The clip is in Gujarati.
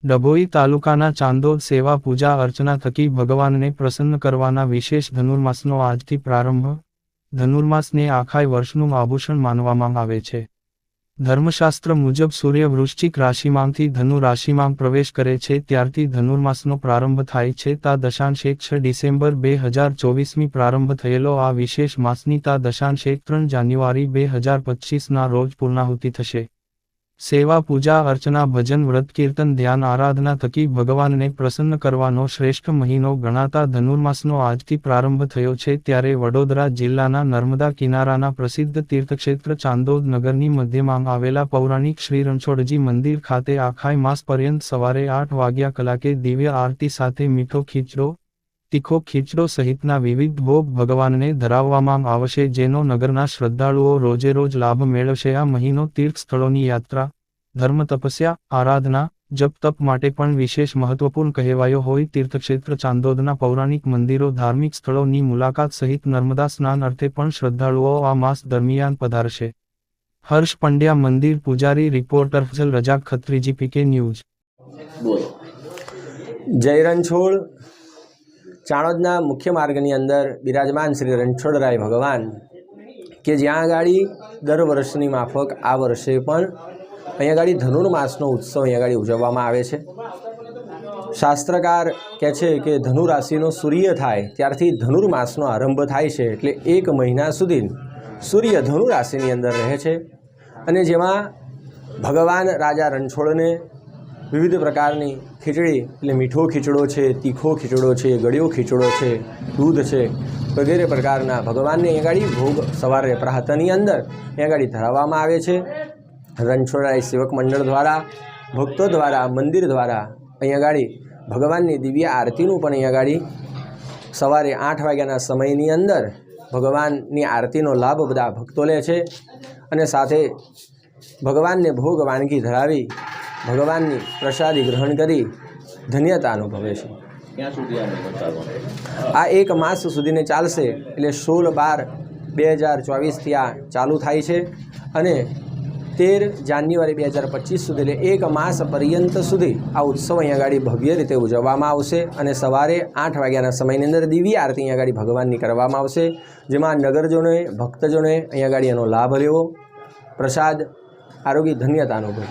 ડભોઈ તાલુકાના ચાંદોદ સેવા પૂજા અર્ચના થકી ભગવાનને પ્રસન્ન કરવાના વિશેષ ધનુર્માસનો આજથી પ્રારંભ। ધનુર્માસને આખાય વર્ષનું આભૂષણ માનવામાં આવે છે। ધર્મશાસ્ત્ર મુજબ સૂર્ય વૃશ્ચિક રાશિમાંથી ધનુ રાશિમાં પ્રવેશ કરે છે ત્યારથી ધનુર્માસનો પ્રારંભ થાય છે। તા દશાંશ 6 ડિસેમ્બર 2024 પ્રારંભ થયેલો આ વિશેષ માસની તા દશાંશ 3 જાન્યુઆરી 2025ના રોજ પૂર્ણાહુતિ થશે। સેવા પૂજા અર્ચના ભજન વ્રત કીર્તન ધ્યાન આરાધના થકી ભગવાનને પ્રસન્ન કરવાનો શ્રેષ્ઠ મહિનો ગણાતા ધનુર્માસનો આજથી પ્રારંભ થયો છે ત્યારે વડોદરા જિલ્લાના નર્મદા કિનારાના પ્રસિદ્ધ તીર્થક્ષેત્ર ચાંદોદ નગરની મધ્યમાં આવેલા પૌરાણિક શ્રી રણછોડજી મંદિર ખાતે આખાય માસ પર્યંત સવારે 8 વાગ્યા કલાકે દિવ્ય આરતી સાથે મીઠો ખીચડો તીખો ખીચડો સહિતના વિવિધ ભોગ ભગવાનને ધરાવવામાં આવશે જેનો નગરના શ્રદ્ધાળુઓ રોજેરોજ લાભ મેળવશે। આ મહિનો તીર્થ સ્થળોની યાત્રા ધર્મ તપસ્યા આરાધના જપ તપ માટે પણ વિશેષ મહત્વપૂર્ણ કહેવાયો હોય તીર્થક્ષેત્ર ચાંદોદના પૌરાણિક મંદિરો ધાર્મિક સ્થળોની મુલાકાત સહિત નર્મદા સ્નાન અર્થે પણ શ્રદ્ધાળુઓ આ માસ દરમિયાન પધારશે। હર્ષ પંડ્યા મંદિર પૂજારી રિપોર્ટર ફઝલ રજાક ખત્રીજી પીકે ન્યૂઝ। જય રણછોડ ચાણોદના મુખ્ય માર્ગની અંદર બિરાજમાન શ્રી રણછોડરાય ભગવાન કે જ્યાં આગાડી દર વર્ષની માફક આ વર્ષે પણ અહીંયા આગળ ધનુર્માસનો ઉત્સવ અહીંયા આગળ ઉજવવામાં આવે છે। શાસ્ત્રકાર કહે છે કે ધનુ રાશિનો સૂર્ય થાય ત્યારથી ધનુર્માસનો આરંભ થાય છે એટલે 1 મહિના સુધી સૂર્ય ધનુ રાશિની અંદર રહે છે અને જેમાં ભગવાન રાજા રણછોડને વિવિધ પ્રકારની ખીચડી એટલે મીઠો ખીચડો છે તીખો ખીચડો છે ગળ્યો ખીચડો છે દૂધ છે વગેરે પ્રકારના ભગવાનને અહીંયા આગળ ભોગ સવારે પ્રાતઃની અંદર અહીંયા આગળ ધરાવવામાં આવે છે। રણછોડરાય સેવક મંડળ દ્વારા ભક્તો દ્વારા મંદિર દ્વારા અહીંયા આગળ ભગવાનની દિવ્ય આરતીનું પણ અહીંયા આગળ સવારે 8 વાગ્યાના સમયની અંદર ભગવાનની આરતીનો લાભ બધા ભક્તો લે છે અને સાથે ભગવાનને ભોગ વાનગી ધરાવી ભગવાનની પ્રસાદી ગ્રહણ કરી ધન્યતા અનુભવે છે। આ 1 માસ સુધીને ચાલશે એટલે 16/12/2024થી આ ચાલુ થાય છે અને 13 જાન્યુઆરી 2025 સુધી એટલે 1 માસ પર્યંત સુધી આ ઉત્સવ અહીંયા આગળ ભવ્ય રીતે ઉજવવામાં આવશે અને સવારે 8 વાગ્યાના સમયની અંદર દિવ્ય આરતી અહીંયા આગળ ભગવાનની કરવામાં આવશે જેમાં નગરજનોએ ભક્તજનોએ અહીંયા આગળ એનો લાભ લેવો પ્રસાદ આરોગ્ય ધન્યતા અનુભવે।